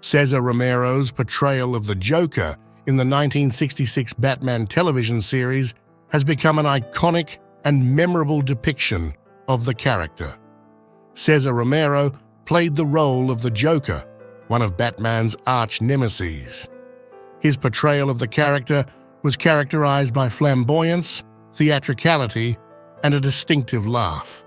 Cesar Romero's portrayal of the Joker in the 1966 Batman television series has become an iconic and memorable depiction of the character. Cesar Romero played the role of the Joker, one of Batman's arch-nemeses. His portrayal of the character was characterized by flamboyance, theatricality, and a distinctive laugh.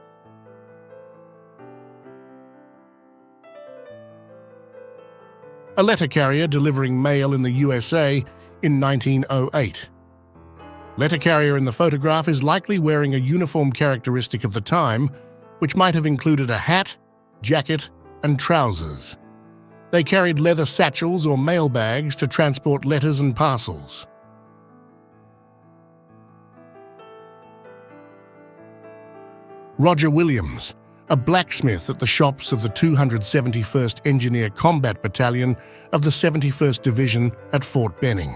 A letter carrier delivering mail in the USA in 1908. Letter carrier in the photograph is likely wearing a uniform characteristic of the time, which might have included a hat, jacket, and trousers. They carried leather satchels or mail bags to transport letters and parcels. Roger Williams, a blacksmith at the shops of the 271st Engineer Combat Battalion of the 71st Division at Fort Benning.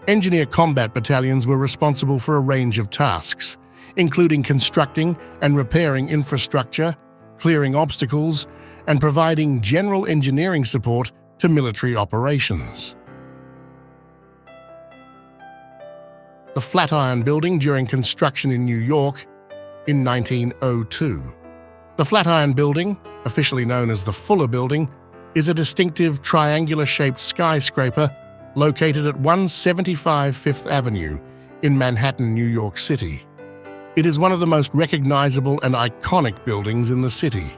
Engineer combat battalions were responsible for a range of tasks, including constructing and repairing infrastructure, clearing obstacles, and providing general engineering support to military operations. The Flatiron Building during construction in New York in 1902. The Flatiron Building, officially known as the Fuller Building, is a distinctive triangular-shaped skyscraper located at 175 Fifth Avenue in Manhattan, New York City. It is one of the most recognizable and iconic buildings in the city.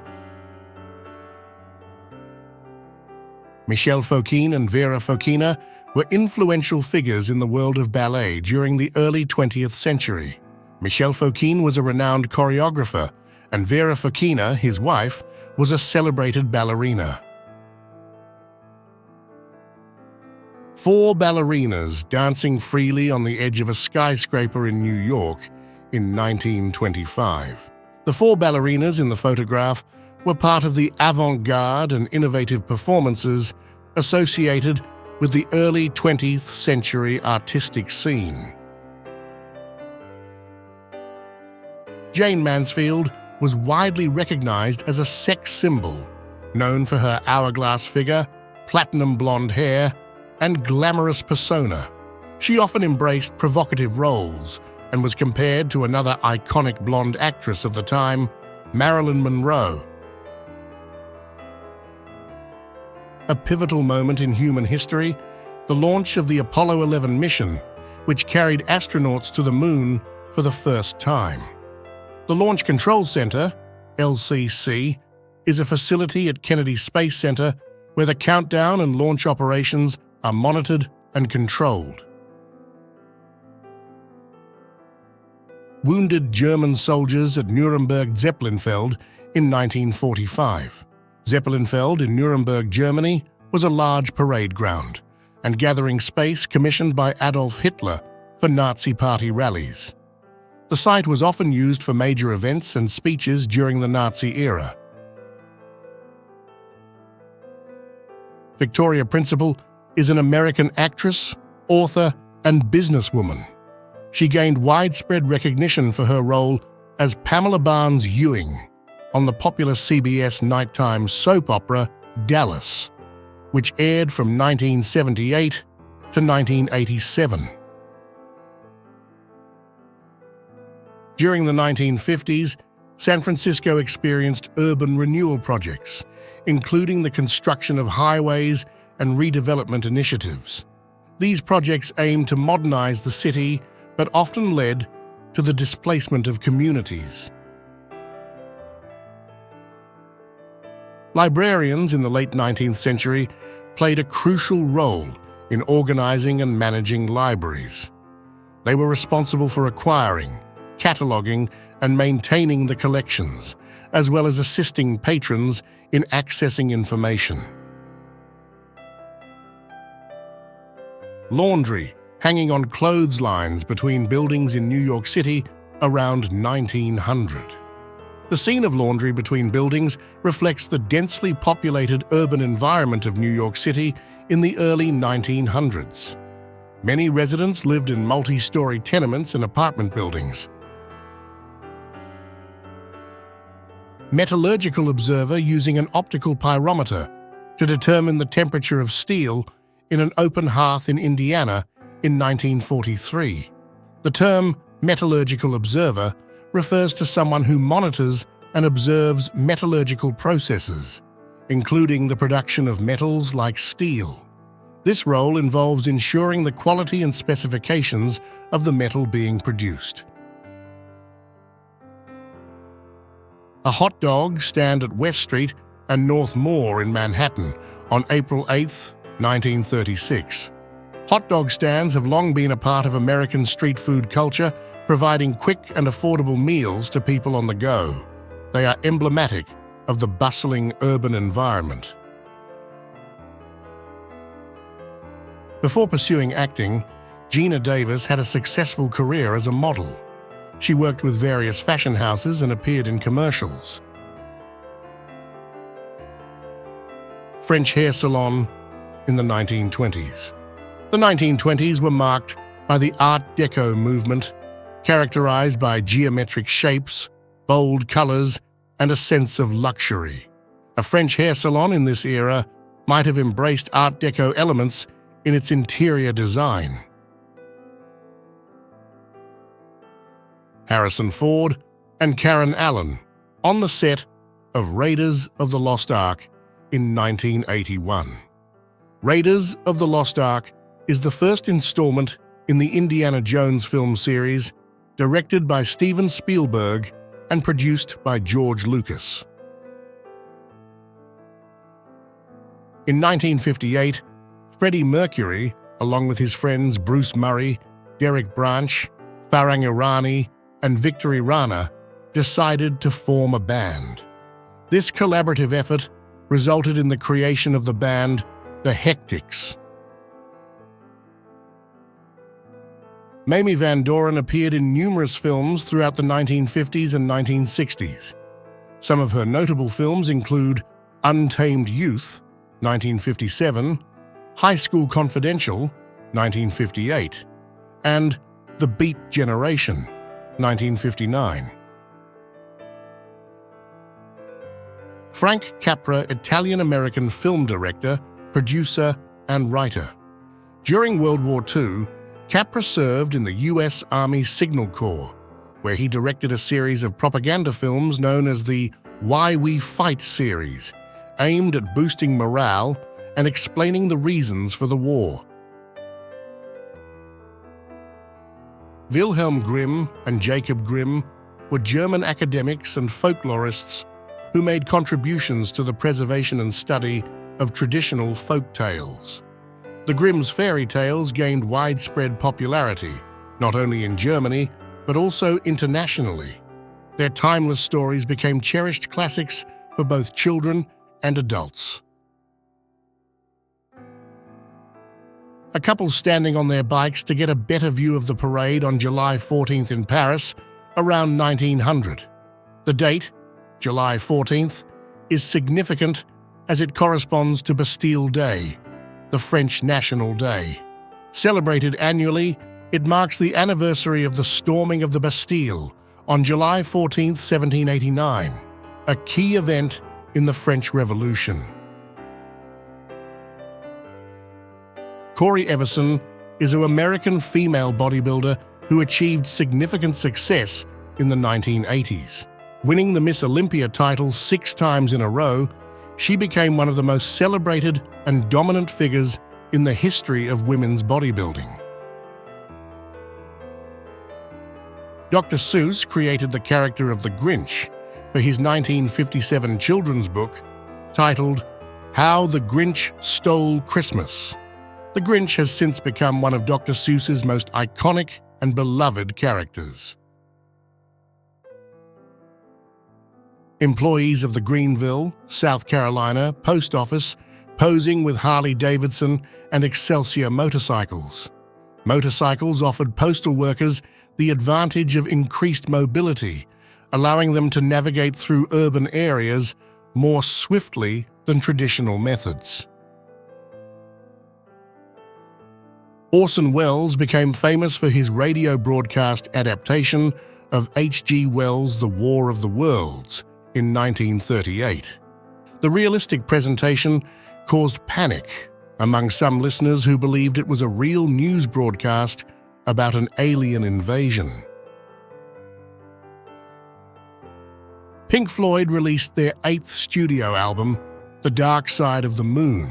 Michel Fokine and Vera Fokina were influential figures in the world of ballet during the early 20th century. Michel Fokine was a renowned choreographer, and Vera Fokina, his wife, was a celebrated ballerina. 4 ballerinas dancing freely on the edge of a skyscraper in New York in 1925. The 4 ballerinas in the photograph were part of the avant-garde and innovative performances associated with the early 20th century artistic scene. Jane Mansfield was widely recognized as a sex symbol, known for her hourglass figure, platinum blonde hair, and glamorous persona. She often embraced provocative roles and was compared to another iconic blonde actress of the time, Marilyn Monroe. A pivotal moment in human history, the launch of the Apollo 11 mission, which carried astronauts to the moon for the first time. The Launch Control Center, LCC, is a facility at Kennedy Space Center where the countdown and launch operations are monitored and controlled. Wounded German soldiers at Nuremberg Zeppelinfeld in 1945. Zeppelinfeld in Nuremberg, Germany, was a large parade ground and gathering space commissioned by Adolf Hitler for Nazi Party rallies. The site was often used for major events and speeches during the Nazi era. Victoria Principal is an American actress, author, and businesswoman. She gained widespread recognition for her role as Pamela Barnes Ewing on the popular CBS nighttime soap opera Dallas, which aired from 1978 to 1987. During the 1950s, San Francisco experienced urban renewal projects, including the construction of highways and redevelopment initiatives. These projects aimed to modernize the city, but often led to the displacement of communities. Librarians in the late 19th century played a crucial role in organizing and managing libraries. They were responsible for acquiring, cataloging, and maintaining the collections, as well as assisting patrons in accessing information. Laundry hanging on clotheslines between buildings in New York City around 1900. The scene of laundry between buildings reflects the densely populated urban environment of New York City in the early 1900s. Many residents lived in multi-story tenements and apartment buildings. Metallurgical observer using an optical pyrometer to determine the temperature of steel in an open hearth in Indiana in 1943. The term metallurgical observer refers to someone who monitors and observes metallurgical processes, including the production of metals like steel. This role involves ensuring the quality and specifications of the metal being produced. A hot dog stand at West Street and North Moore in Manhattan on April 8, 1936. Hot dog stands have long been a part of American street food culture, providing quick and affordable meals to people on the go. They are emblematic of the bustling urban environment. Before pursuing acting, Geena Davis had a successful career as a model. She worked with various fashion houses and appeared in commercials. French hair salon in the 1920s. The 1920s were marked by the Art Deco movement, characterized by geometric shapes, bold colors, and a sense of luxury. A French hair salon in this era might have embraced Art Deco elements in its interior design. Harrison Ford and Karen Allen on the set of Raiders of the Lost Ark in 1981. Raiders of the Lost Ark is the first installment in the Indiana Jones film series, directed by Steven Spielberg and produced by George Lucas. In 1958, Freddie Mercury, along with his friends Bruce Murray, Derek Branch, Farhang Irani, and Victory Rana, decided to form a band. This collaborative effort resulted in the creation of the band The Hectics. Mamie Van Doren appeared in numerous films throughout the 1950s and 1960s. Some of her notable films include Untamed Youth, 1957, High School Confidential, 1958, and The Beat Generation, 1959. Frank Capra, Italian-American film director, producer, and writer. During World War II, Capra served in the U.S. Army Signal Corps, where he directed a series of propaganda films known as the Why We Fight series, aimed at boosting morale and explaining the reasons for the war. Wilhelm Grimm and Jacob Grimm were German academics and folklorists who made contributions to the preservation and study of traditional folk tales. The Grimm's fairy tales gained widespread popularity, not only in Germany, but also internationally. Their timeless stories became cherished classics for both children and adults. A couple standing on their bikes to get a better view of the parade on July 14th in Paris, around 1900. The date, July 14th, is significant as it corresponds to Bastille Day, the French National Day. Celebrated annually, it marks the anniversary of the storming of the Bastille on July 14, 1789, a key event in the French Revolution. Corey Everson is an American female bodybuilder who achieved significant success in the 1980s. Winning the Miss Olympia title 6 times in a row, she became one of the most celebrated and dominant figures in the history of women's bodybuilding. Dr. Seuss created the character of the Grinch for his 1957 children's book titled How the Grinch Stole Christmas. The Grinch has since become one of Dr. Seuss's most iconic and beloved characters. Employees of the Greenville, South Carolina post office posing with Harley-Davidson and Excelsior motorcycles. Motorcycles offered postal workers the advantage of increased mobility, allowing them to navigate through urban areas more swiftly than traditional methods. Orson Welles became famous for his radio broadcast adaptation of H.G. Wells' The War of the Worlds in 1938. The realistic presentation caused panic among some listeners who believed it was a real news broadcast about an alien invasion. Pink Floyd released their 8th studio album, The Dark Side of the Moon,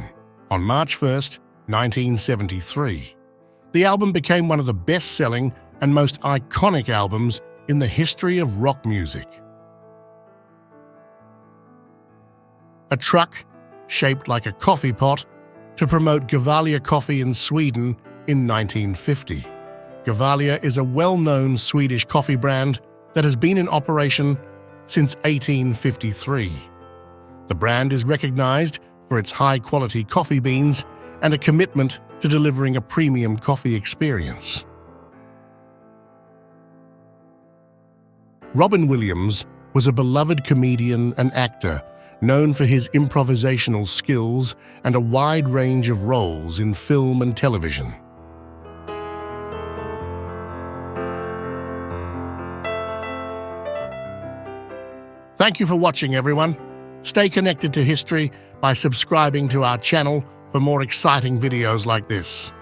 on March 1st, 1973. The album became one of the best-selling and most iconic albums in the history of rock music. A truck shaped like a coffee pot to promote Gevalia coffee in Sweden in 1950. Gevalia is a well-known Swedish coffee brand that has been in operation since 1853. The brand is recognized for its high-quality coffee beans and a commitment to delivering a premium coffee experience. Robin Williams was a beloved comedian and actor known for his improvisational skills and a wide range of roles in film and television. Thank you for watching, everyone. Stay connected to history by subscribing to our channel for more exciting videos like this.